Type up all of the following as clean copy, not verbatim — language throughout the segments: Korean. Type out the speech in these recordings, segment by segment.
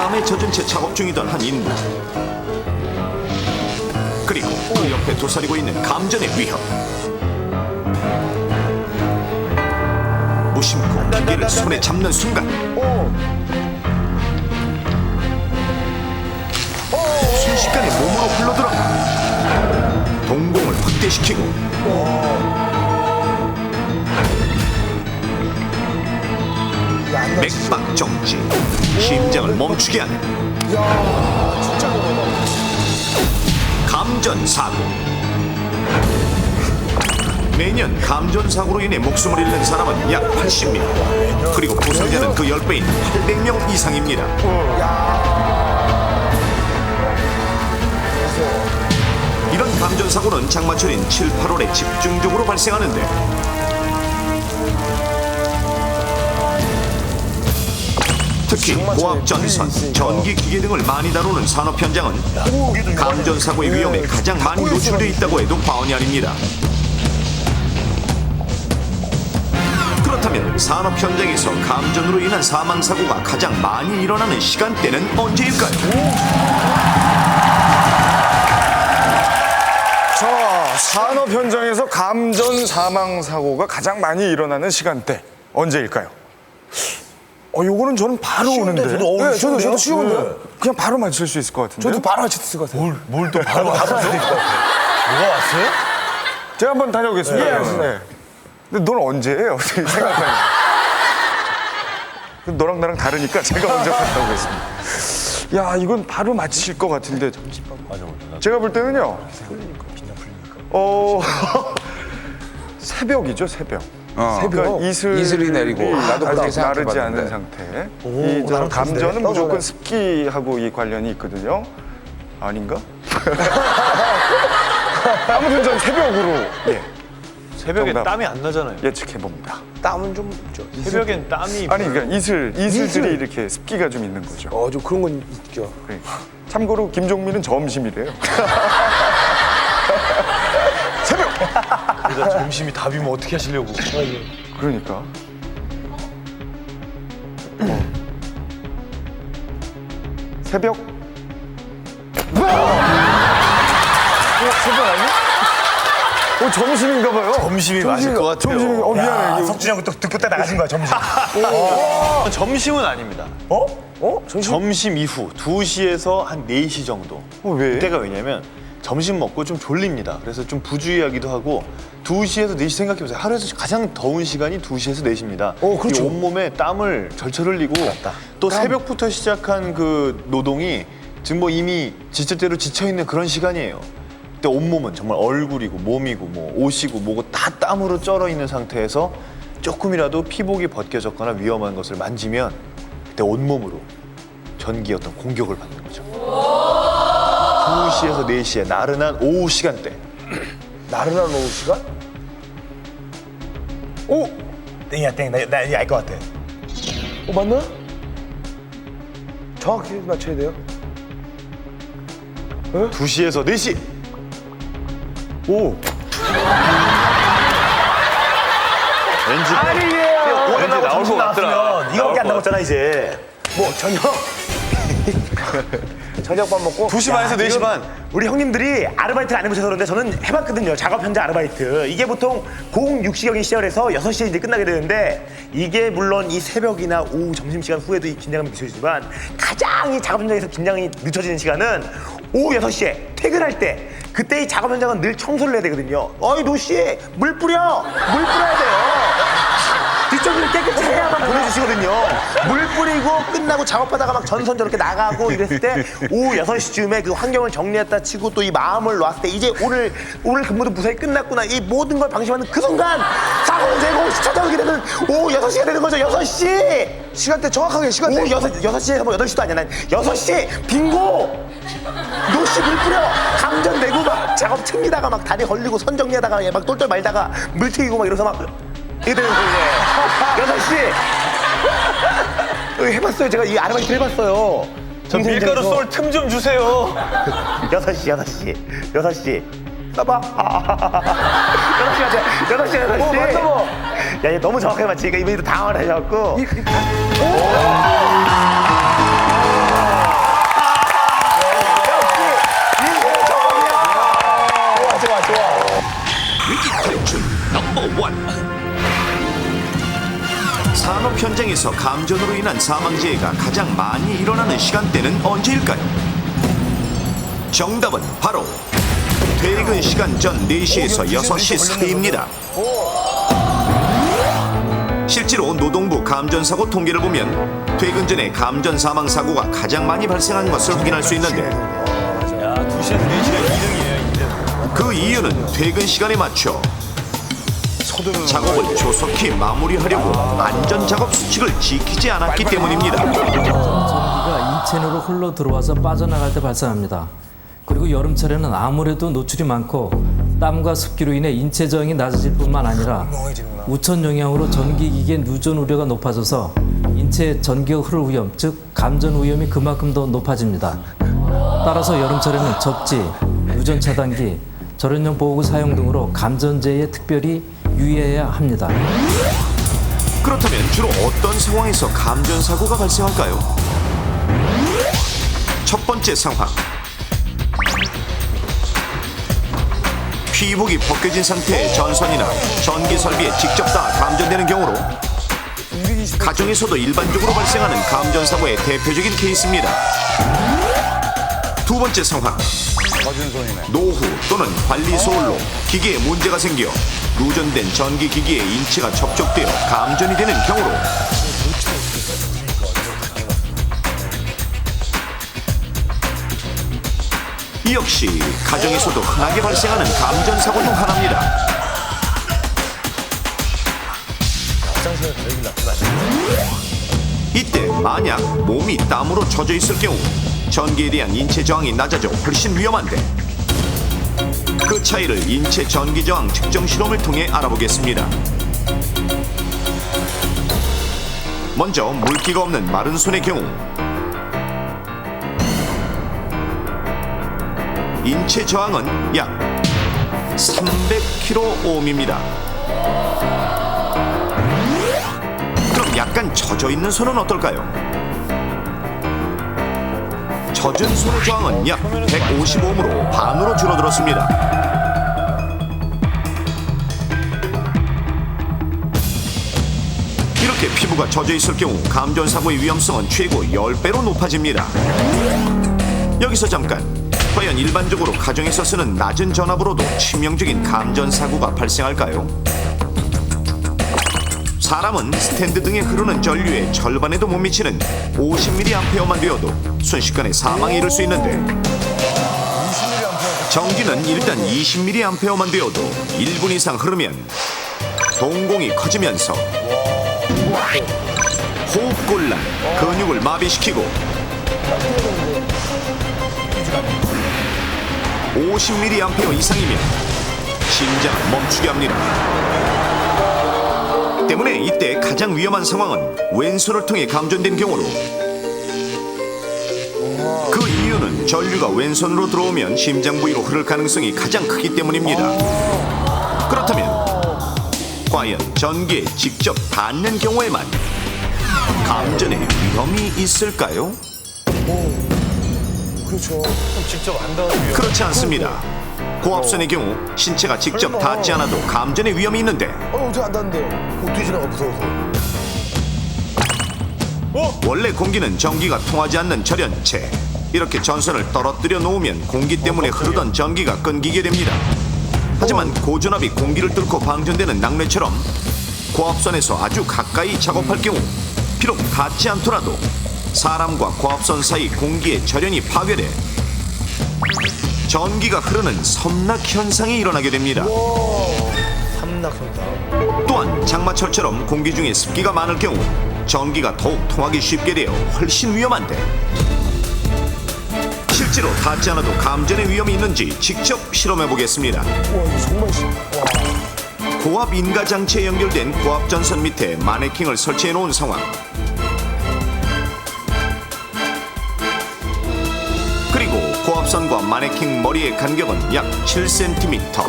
땀에 젖은 채 작업 중이던 한 인물. 그리고 그 옆에 도사리고 있는 감전의 위협. 무심코 기계를 손에 잡는 순간 순식간에 몸으로 흘러들어가 동공을 확대시키고 맥박 정지, 심장을 멈추게 하는 감전사고. 매년 감전사고로 인해 목숨을 잃는 사람은 약 80명, 그리고 부상자는 그 10배인 800명 이상입니다. 이런 감전사고는 장마철인 7, 8월에 집중적으로 발생하는데 특히 고압전선, 전기기계 등을 많이 다루는 산업 현장은 감전사고의 위험에 가장 많이 노출되어 있다고 해도 과언이 아닙니다. 그렇다면 산업 현장에서 감전으로 인한 사망사고가 가장 많이 일어나는 시간대는 언제일까요? 자, 산업 현장에서 감전 사망 사고가 가장 많이 일어나는 시간대 언제일까요? 요거는 저는 바로 오는데. 저도 쉬운데. 그냥 바로 맞출 수 있을 것 같은데. 저도 바로 맞힐 것 같아요. 뭘 또 바로 맞출 수 있을 것 같아요. 누가 왔어요? 제가 한번 다녀오겠습니다. 네. 근데 넌 언제 해? 어떻게 생각하냐? 너랑 나랑 다르니까 제가 먼저 갔다 오겠습니다. 야, 이건 바로 맞히실 것 같은데. 제가 볼 때는요. 새벽이죠, 새벽. 그러니까 이슬이 내리고 나도 아직 그렇게 마르지 생각해봤는데. 않은 상태. 이 감전은 무조건 습기하고 이 관련이 있거든요. 아닌가? 아무튼 전 새벽으로 새벽에 정답. 땀이 안 나잖아요. 예측해 봅니다. 땀은 좀 있죠. 새벽엔 땀이 아니 그러니까 이슬들이 이렇게 습기가 좀 있는 거죠. 좀 그런 건 있죠. 네. 참고로 김종민은 점심이래요. 새벽. 그러다 점심이 답이면 어떻게 하시려고? 그러니까. 새벽. 새벽 아니야? 점심인가 봐요. 점심이 맞을 것 같아요. 점심이 미안해. 석준이 형 또 듣고 딱 나가신 거야, 점심. 점심은 아닙니다. 점심 이후 2시에서 한 4시 정도. 왜? 그때가 왜냐면 점심 먹고 좀 졸립니다. 그래서 좀 부주의하기도 하고 2시에서 4시 생각해보세요. 하루에서 가장 더운 시간이 2시에서 4시입니다. 그렇죠. 이 온몸에 땀을 절철 흘리고 또 새벽부터 시작한 그 노동이 지금 뭐 이미 지칠 대로 지쳐있는 그런 시간이에요. 그때 온몸은 정말 얼굴이고 몸이고 뭐 옷이고 뭐고 다 땀으로 쩔어 있는 상태에서 조금이라도 피복이 벗겨졌거나 위험한 것을 만지면 그때 온몸으로 전기 어떤 공격을 받는 거죠. 2시에서 4시에 나른한 오후 시간대. 나른한 오후 시간? 땡이야, 땡. 나 이제 알 것 같아. 맞나? 정확히 맞춰야 돼요. 2시에서 4시. 왠지 나올 것 같더라. 이거밖에 안 남았잖아, 이제. 저녁밥 먹고 2시 반에서 4시 반. 우리 형님들이 아르바이트를 안 해보셔서 그런데 저는 해봤거든요. 작업 현장 아르바이트. 이게 보통 06시경에 시작을 해서 6시에 이제 끝나게 되는데 이게 물론 이 새벽이나 오후 점심시간 후에도 이 긴장감이 느껴지지만 가장 이 작업 현장에서 긴장이 늦춰지는 시간은 오후 6시에 퇴근할 때 그때 이 작업 현장은 늘 청소를 해야 되거든요. 어이 노씨 물 뿌려야 돼요. 뒷정리를 깨끗이 해야만 보내주시거든요. 물 뿌리고 끝나고 작업하다가 막 전선 저렇게 나가고 이랬을 때 오후 6시쯤에 그 환경을 정리했다 치고 또 이 마음을 놨을 때 이제 오늘 근무도 무사히 끝났구나 이 모든 걸 방심하는 그 순간 사고는 제공 찾아오게 되는 오후 6시가 되는 거죠. 6시! 시간대 정확하게 시간대. 오후 6시에서 뭐 8시도 아니야. 난 6시! 빙고! 노씨 물 뿌려! 감전 내고 막 작업 챙기다가 막 다리 걸리고 선 정리하다가 막 똘똘 말다가 물 튀기고 막 이러서 막 이게 되는 거예요. 6시! 해봤어요. 제가 이 아르바이트 해봤어요. 저 밀가루 쏠 틈 좀 주세요. 6시. 써봐. 6시 가자. 6시. 맞다 뭐. 야, 얘 너무 정확하게 맞히니까 이분이 또 당황을 하셔갖고. 현장에서 감전으로 인한 사망재해가 가장 많이 일어나는 시간대는 언제일까요? 정답은 바로 퇴근 시간 전 4시에서 6시 사이입니다. 실제로 노동부 감전사고 통계를 보면 퇴근 전에 감전 사망 사고가 가장 많이 발생하는 것을 확인할 수 있는데 야, 2시에서 4시가 2등이에요, 2등. 그 이유는 퇴근 시간에 맞춰 작업을 조속히 마무리하려고 안전작업 수칙을 지키지 않았기 때문입니다. 전기가 인체 내로 흘러 들어와서 빠져나갈 때 발생합니다. 그리고 여름철에는 아무래도 노출이 많고 땀과 습기로 인해 인체 저항이 낮아질 뿐만 아니라 우천 영향으로 전기기기의 누전 우려가 높아져서 인체에 전기가 흐를 위험, 즉 감전 위험이 그만큼 더 높아집니다. 따라서 여름철에는 접지, 누전 차단기, 절연용 보호구 사용 등으로 감전재해에 특별히 유의해야 합니다. 그렇다면 주로 어떤 상황에서 감전 사고가 발생할까요? 첫 번째 상황. 피복이 벗겨진 상태의 전선이나 전기 설비에 직접 닿아 감전되는 경우로 가정에서도 일반적으로 발생하는 감전 사고의 대표적인 케이스입니다. 두 번째 상황. 노후 또는 관리 소홀로 기계에 문제가 생겨 누전된 전기 기기에 인체가 접촉되어 감전이 되는 경우로 이 역시 가정에서도 흔하게 발생하는 감전 사고 중 하나입니다. 이때 만약 몸이 땀으로 젖어 있을 경우 전기에 대한 인체 저항이 낮아져 훨씬 위험한데 그 차이를 인체 전기 저항 측정 실험을 통해 알아보겠습니다. 먼저 물기가 없는 마른 손의 경우 인체 저항은 약 300kΩ입니다. 그럼 약간 젖어 있는 손은 어떨까요? 젖은 손의 저항은 약 150옴으로 반으로 줄어들었습니다. 이렇게 피부가 젖어 있을 경우 감전 사고의 위험성은 최고 10배로 높아집니다. 여기서 잠깐. 과연 일반적으로 가정에서 쓰는 낮은 전압으로도 치명적인 감전 사고가 발생할까요? 사람은 스탠드 등에 흐르는 전류의 절반에도 못 미치는 50mA만 되어도 순식간에 사망에 이를 수 있는데 전기는 일단 20mA만 되어도 1분 이상 흐르면 동공이 커지면서 호흡곤란, 근육을 마비시키고 50mA 이상이면 심장을 멈추게 합니다. 때문에 이때 가장 위험한 상황은 왼손을 통해 감전된 경우로 그 이유는 전류가 왼손으로 들어오면 심장 부위로 흐를 가능성이 가장 크기 때문입니다. 그렇다면 과연 전기에 직접 닿는 경우에만 감전의 위험이 있을까요? 그렇죠. 직접 안 닿은 위험. 그렇지 않습니다. 고압선의 경우 신체가 직접 닿지 않아도 감전의 위험이 있는데 어떻게 안 닿는데요? 어떻게 지나가 무서워서. 원래 공기는 전기가 통하지 않는 절연체. 이렇게 전선을 떨어뜨려 놓으면 공기 때문에 흐르던 전기가 끊기게 됩니다. 하지만 고전압이 공기를 뚫고 방전되는 낙뢰처럼 고압선에서 아주 가까이 작업할 경우 비록 닿지 않더라도 사람과 고압선 사이 공기의 절연이 파괴돼 전기가 흐르는 섬락 현상이 일어나게 됩니다. 또한 장마철처럼 공기 중에 습기가 많을 경우 전기가 더욱 통하기 쉽게 되어 훨씬 위험한데 실제로 닿지 않아도 감전의 위험이 있는지 직접 실험해 보겠습니다. 와, 이거 정말 고압 인가 장치에 연결된 고압 전선 밑에 마네킹을 설치해 놓은 상황. 그리고 고압선과 마네킹 머리의 간격은 약 7cm.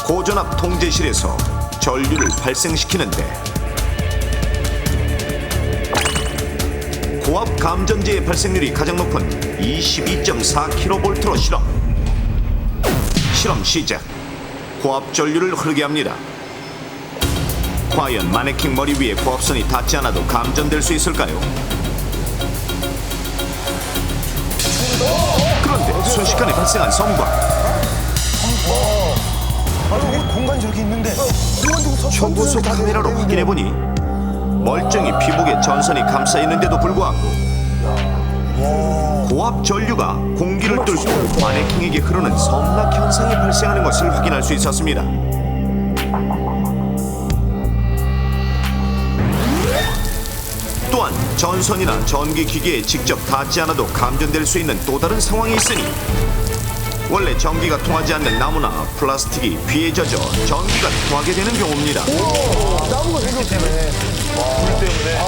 고전압 통제실에서 전류를 발생시키는데 고압 감전재의 발생률이 가장 높은 22.4kV로 실험 시작. 고압 전류를 흐르게 합니다. 과연 마네킹 머리 위에 고압선이 닿지 않아도 감전될 수 있을까요? 그런데 순식간에 발생한 성광. 공간이 저렇게 있는데. 초고속 카메라로 확인해보니 멀쩡히 피복에 전선이 감싸 있는데도 불구하고 고압 전류가 공기를 뚫고 마네킹에게 흐르는 섬락 현상이 발생하는 것을 확인할 수 있었습니다. 또한 전선이나 전기 기계에 직접 닿지 않아도 감전될 수 있는 또 다른 상황이 있으니 원래 전기가 통하지 않는 나무나 플라스틱이 비에 젖어 전기가 통하게 되는 경우입니다. 나무가 생겼 때문에. 물 때문에.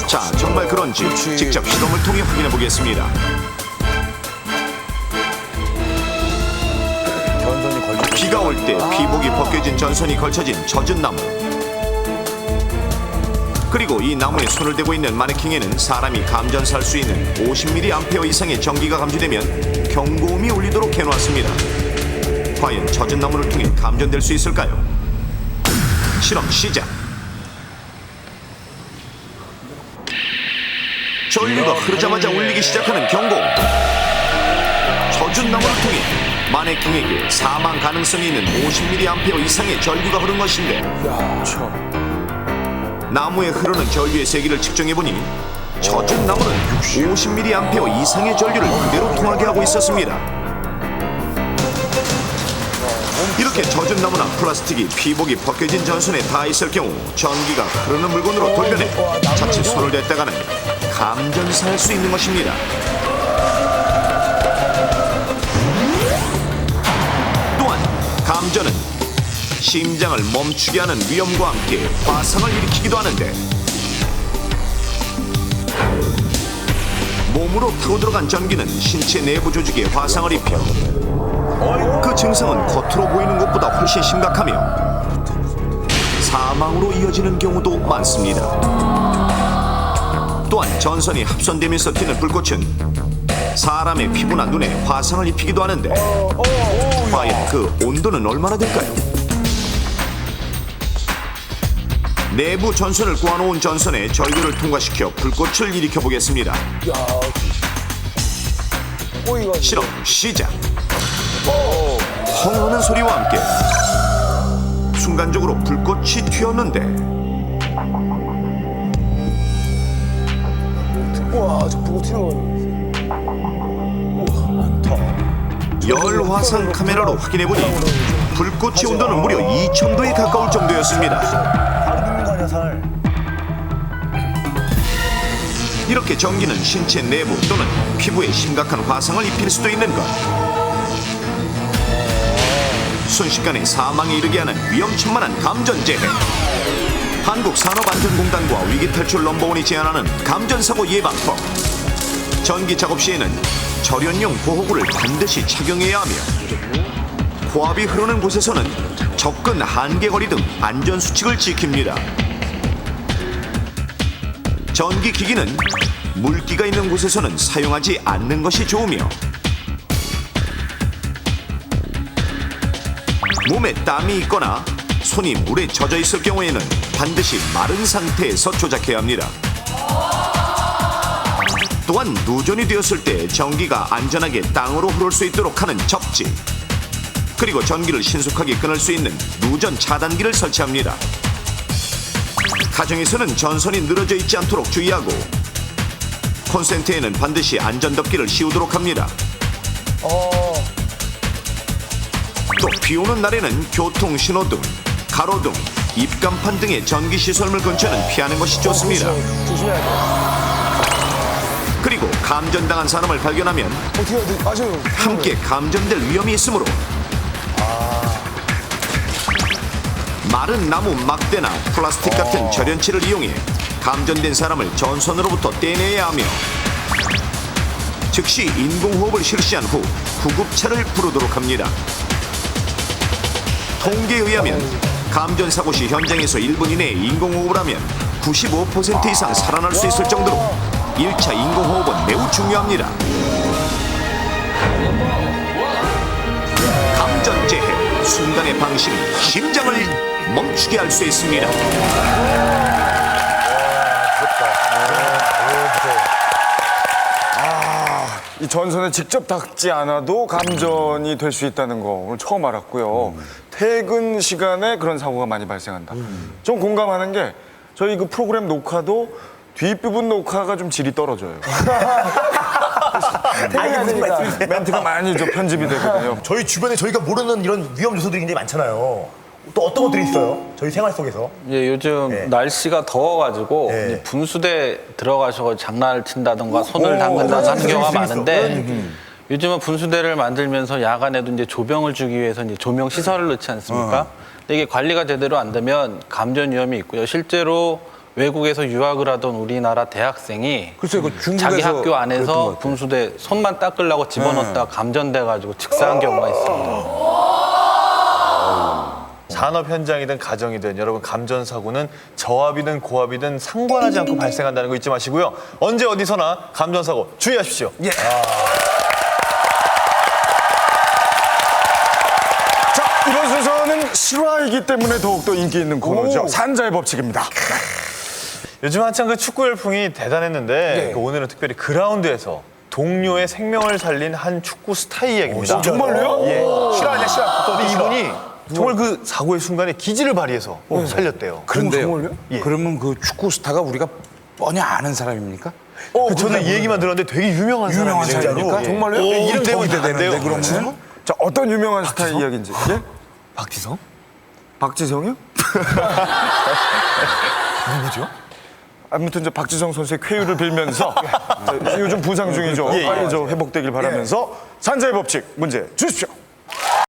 자, 정말 그런지 직접 실험을 통해 확인해 보겠습니다. 전선이 걸쳐. 비가 올 때 피복이 벗겨진 전선이 걸쳐진 젖은 나무. 그리고 이 나무에 손을 대고 있는 마네킹에는 사람이 감전살 수 있는 50mA 이상의 전기가 감지되면 경고음이 울리도록 해놓았습니다. 과연 젖은 나무를 통해 감전될 수 있을까요? 실험 시작. 전류가 흐르자마자 울리기 시작하는 경고음. 젖은 나무를 통해 마네킹에게 사망 가능성이 있는 50mA 이상의 전류가 흐른 것인데 나무에 흐르는 전류의 세기를 측정해보니 젖은 나무는 50mA 이상의 전류를 그대로 통하게 하고 있었습니다. 이렇게 젖은 나무나 플라스틱이 피복이 벗겨진 전선에 닿아있을 경우 전기가 흐르는 물건으로 돌변해 자칫 손을 댔다가는 감전사할 수 있는 것입니다. 또한 감전은 심장을 멈추게 하는 위험과 함께 화상을 일으키기도 하는데 몸으로 타고 들어간 전기는 신체 내부 조직에 화상을 입혀 그 증상은 겉으로 보이는 것보다 훨씬 심각하며 사망으로 이어지는 경우도 많습니다. 또한 전선이 합선되면서 튀는 불꽃은 사람의 피부나 눈에 화상을 입히기도 하는데 과연 그 온도는 얼마나 될까요? 내부 전선을 꼬아놓은 전선에 전류를 통과시켜 불꽃을 일으켜 보겠습니다. 실험 시작. 펑하는 소리와 함께 순간적으로 불꽃이 튀었는데 우와, 저 보고 튀는 거. 열화상 카메라로 확인해보니 불꽃의 온도는 무려 2000도에 가까울 정도였습니다. 바로 죽는 거 아니야, 살. 이렇게 전기는 신체 내부 또는 피부에 심각한 화상을 입힐 수도 있는 것. 순식간에 사망에 이르게 하는 위험천만한 감전재해. 한국산업안전공단과 위기탈출 넘버원이 제안하는 감전사고 예방법. 전기 작업 시에는 절연용 보호구를 반드시 착용해야 하며 고압이 흐르는 곳에서는 접근 한계거리 등 안전수칙을 지킵니다. 전기기기는 물기가 있는 곳에서는 사용하지 않는 것이 좋으며 몸에 땀이 있거나 손이 물에 젖어 있을 경우에는 반드시 마른 상태에서 조작해야 합니다. 또한 누전이 되었을 때 전기가 안전하게 땅으로 흐를 수 있도록 하는 접지, 그리고 전기를 신속하게 끊을 수 있는 누전 차단기를 설치합니다. 가정에서는 전선이 늘어져 있지 않도록 주의하고 콘센트에는 반드시 안전덮개를 씌우도록 합니다. 또 비오는 날에는 교통신호등, 가로등, 입간판 등의 전기시설물 근처는 피하는 것이 좋습니다. 조심해야 돼. 그리고 감전당한 사람을 발견하면 어떻게 해야 돼? 맞아요. 함께 감전될 위험이 있으므로 마른 나무 막대나 플라스틱 같은 절연체를 이용해 감전된 사람을 전선으로부터 떼내야 하며 즉시 인공호흡을 실시한 후 구급차를 부르도록 합니다. 통계에 의하면 감전 사고 시 현장에서 1분 이내에 인공호흡을 하면 95% 이상 살아날 수 있을 정도로 1차 인공호흡은 매우 중요합니다. 감전재해, 순간의 방심이 심장을 멈추게 할 수 있습니다. 이 전선에 직접 닿지 않아도 감전이 될 수 있다는 거 오늘 처음 알았고요. 퇴근 시간에 그런 사고가 많이 발생한다. 좀 공감하는 게 저희 그 프로그램 녹화도 뒷부분 녹화가 좀 질이 떨어져요. 멘트가 많이 좀 편집이 되거든요. 저희 주변에 저희가 모르는 이런 위험 요소들이 굉장히 많잖아요. 또 어떤 것들이 있어요? 저희 생활 속에서. 예, 요즘 날씨가 더워가지고 네. 이제 분수대 들어가셔서 장난을 친다던가 손을 담근다던가 하는 경우가 많은데 요즘은 분수대를 만들면서 야간에도 이제 조명을 주기 위해서 이제 조명 시설을 넣지 않습니까? 근데 이게 관리가 제대로 안 되면 감전 위험이 있고요. 실제로 외국에서 유학을 하던 우리나라 대학생이 글쎄, 그 중국에서 자기 학교 그랬던 안에서 것 같아요. 분수대 손만 닦으려고 집어넣었다가 감전돼가지고 직사한 경우가 있습니다. 산업 현장이든 가정이든 여러분 감전 사고는 저압이든 고압이든 상관하지 않고 발생한다는 거 잊지 마시고요. 언제 어디서나 감전 사고 주의하십시오. 자, 이번 순서는 실화이기 때문에 더욱더 인기 있는 코너죠. 산자의 법칙입니다. 요즘 한창 그 축구 열풍이 대단했는데 그 오늘은 특별히 그라운드에서 동료의 생명을 살린 한 축구 스타의 이야기입니다. 정말로요? 예. 싫어하냐, 싫어. 근데 이분이 정말 그 사고의 순간에 기지를 발휘해서 살렸대요. 그런데요. 예. 그러면 그 축구 스타가 우리가 뻔히 아는 사람입니까? 저는 이 얘기만 들었는데 되게 유명한 유명한 사람이에요. 사람입니까? 정말로요? 예, 이름 더 대면 안 기대되는데 돼요. 그러면? 자, 어떤 유명한 스타의 이야기인지. 예? 박지성? 박지성이요? 누구죠? 아무튼 저 박지성 선수의 쾌유를 빌면서 자, 요즘 부상 중이죠. 빨리 저 회복되길 바라면서 산자의 법칙 문제 주십시오.